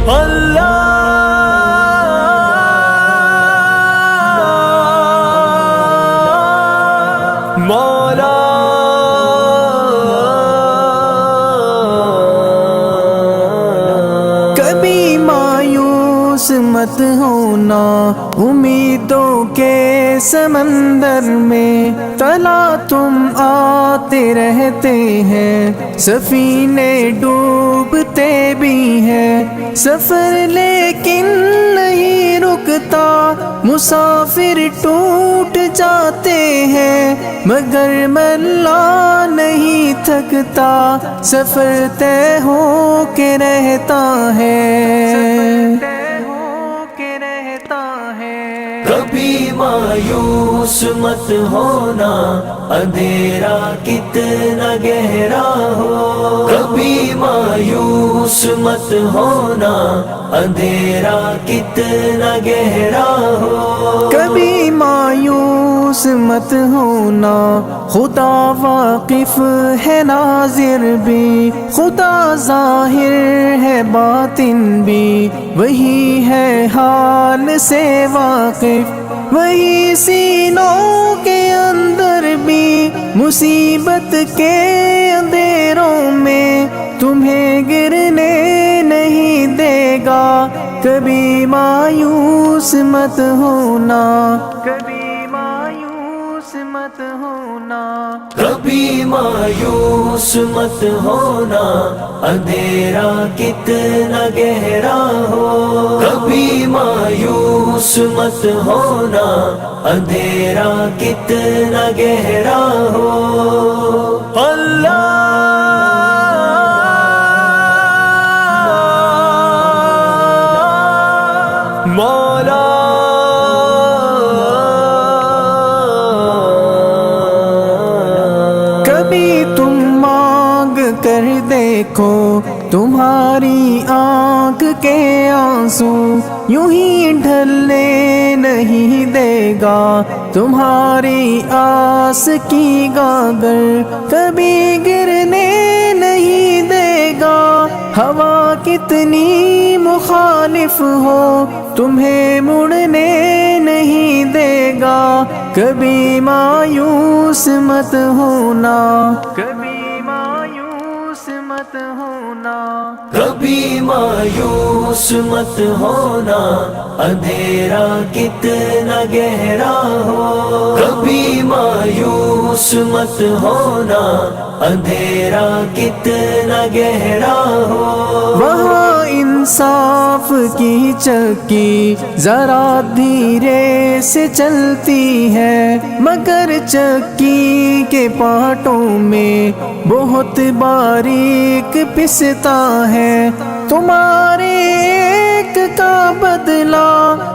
مولا کبھی مایوس مت ہونا امیدوں کے سمندر میں، تلا تم آتے رہتے ہیں، سفینے ڈوبتے بھی ہیں، سفر لیکن نہیں رکتا، مسافر ٹوٹ جاتے ہیں، مگر ملا نہیں تھکتا، سفر طے ہو کے رہتا ہے۔ کبھی مایوس مت ہونا، اندھیرا کتنا گہرا ہو، کبھی مایوس مت ہونا، اندھیرا کتنا گہرا ہو، کبھی مایوس مت ہونا، خدا واقف ہے ناظر بھی، خدا ظاہر ہے باطن بھی، وہی ہے حال سے واقف، وہی سینوں کے اندر بھی، مصیبت کے اندھیروں میں تمہیں گرنے نہیں دے گا، کبھی مایوس مت ہونا، کبھی مایوس مت ہونا، کبھی مایوس مت ہونا، اندھیرا کتنا گہرا ہو، کبھی مایوس مت ہونا، اندھیرا کتنا گہرا ہو، اللہ مولا کبھی تم مانگ کر دیکھو، تمہاری آنکھ کے آنسو یوں ہی ڈھلنے نہیں دے گا، تمہاری آس کی گاگر کبھی گرنے نہیں دے گا، ہوا کتنی مخالف ہو تمہیں مڑنے نہیں دے گا، کبھی مایوس مت ہونا، کبھی مایوس مت ہونا، کبھی مایوس مت ہونا، اندھیرا کتنا گہرا ہو، کبھی مایوس مت ہونا، اندھیرا کتنا گہرا ہو، وہاں انصاف کی چکی ذرا دھیرے سے چلتی ہے، مگر چکی کے پارٹوں میں بہت باریک پستا ہے، تمہارے ایک کا بدلہ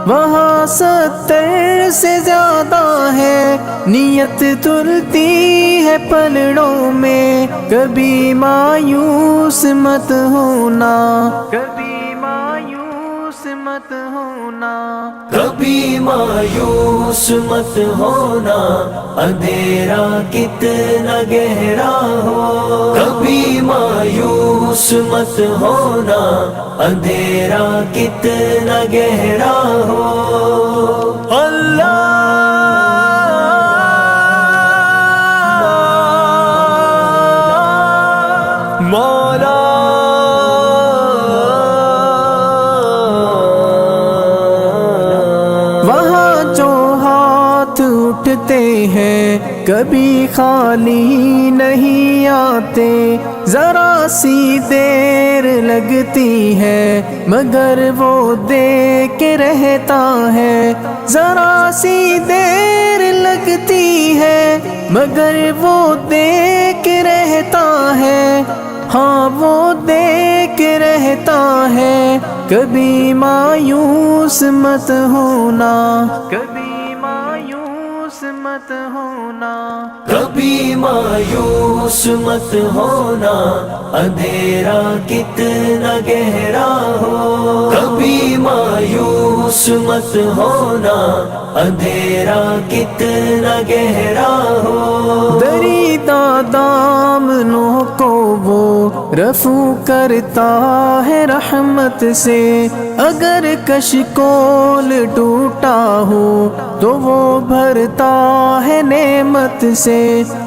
وہاں 70 سے زیادہ ہے، نیت تلتی ہے پلڑوں میں، کبھی مایوس مت ہونا، کبھی مایوس مت ہونا، کبھی مایوس مت ہونا، اندھیرا کتنا گہرا ہو، کبھی مایوس مت ہونا، اندھیرا کتنا گہرا ہو، اللہ مولا وہاں جو ہاتھ اٹھتے ہیں کبھی خالی نہیں آتے، ذرا سی دیر لگتی ہے مگر وہ دے کے رہتا ہے، ذرا سی دیر لگتی ہے مگر وہ دے کے رہتا ہے، ہاں وہ دے کے رہتا ہے، کبھی مایوس مت ہونا، کبھی مایوس مت ہونا، کبھی مایوس مت ہونا، اندھیرا کتنا گہرا ہو، کبھی مایوس مایوس مت ہونا، اندھیرا کتنا گہرا ہو، دریدہ دامنوں کو وہ رفو کرتا ہے رحمت سے، اگر کشکول ٹوٹا ہو تو وہ بھرتا ہے نعمت سے،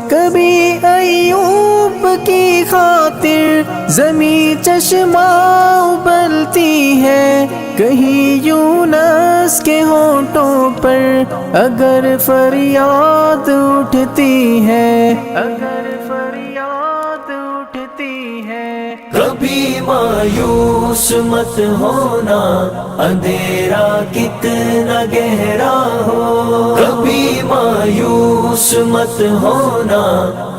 کبھی ایوب کی خاطر زمیں چشمہ ابلتی ہے، کہیں یونس کے ہونٹوں پر اگر فریاد اٹھتی ہے، اگر فریاد اٹھتی ہے۔ کبھی مایوس مت ہونا، اندھیرا کتنا گہرا ہو، کبھی مایوس مت ہونا،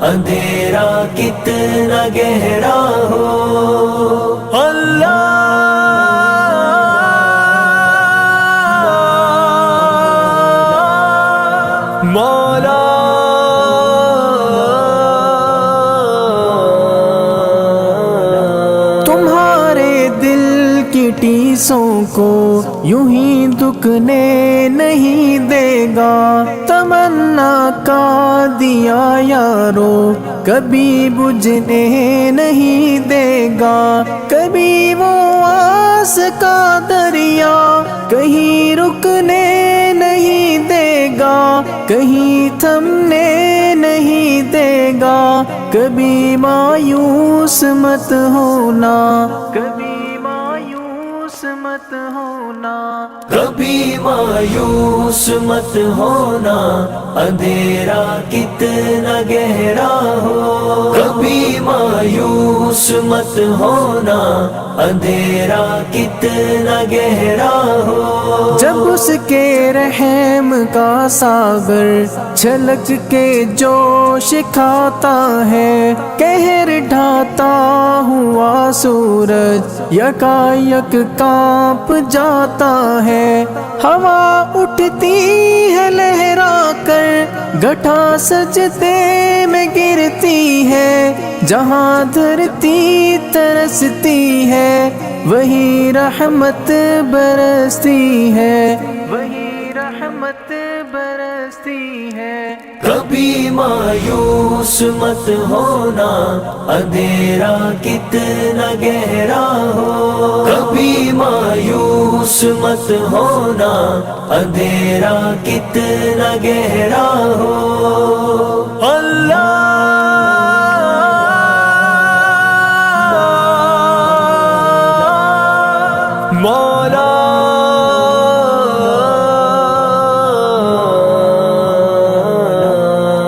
اندھیرا کتنا گہرا ہو، اللہ مولا تمہارے دل کی ٹیسوں کو یوں ہی دکنے نہیں دے گا، تمنا کا دیا یارو کبھی بجھنے نہیں دے گا، کبھی وہ آس کا دریا کہیں رکنے نہیں دے گا، کہیں تھمنے نہیں دے گا، کبھی مایوس مت ہونا، کبھی مایوس مت ہونا، کبھی مایوس مت ہونا، اندھیرا کتنا گہرا ہو، کبھی مایوس مت ہونا، اندھیرا کتنا گہرا ہو، جب اس کے رحم کا ساگر چھلک کے جوش کھاتا ہے، قہر ڈھاتا ہوا سورج یکایک کانپ جاتا ہے، ہوا اٹھتی ہے لہرا کر گھٹا سجدے میں گرتی ہے، جہاں دھرتی ترستی ہے وہی رحمت برستی ہے، وہی رحمت برستی ہے۔ کبھی مایوس مت ہونا، اندھیرا کتنا گہرا ہو، کبھی مایوس مت ہونا، اندھیرا کتنا گہرا ہو، اللہ مولا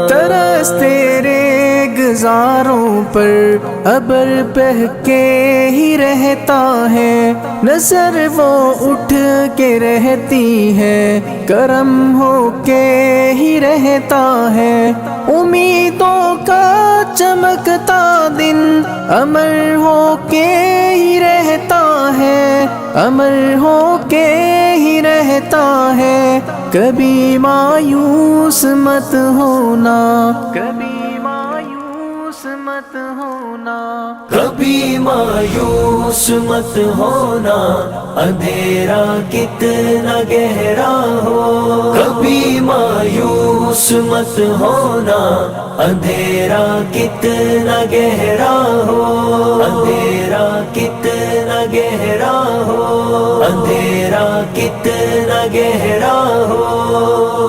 ترس تیرے گزاروں پر ابر بہہ کے ہی رہتا ہے، نظر وہ اٹھ کے رہتی ہے، کرم ہو کے ہی رہتا ہے، امیدوں کا چمکتا دن امر ہو کے ہی رہتا ہے، امر ہو کے ہی رہتا ہے، کبھی مایوس مت ہونا، کبھی مایوس مت ہونا، کبھی مایوس مت ہونا، اندھیرا کتنا گہرا ہو، کبھی مایوس مت ہونا، اندھیرا کتنا گہرا ہو، اندھیرا کتنا گہرا ہو، اندھیرا کتنا گہرا ہو۔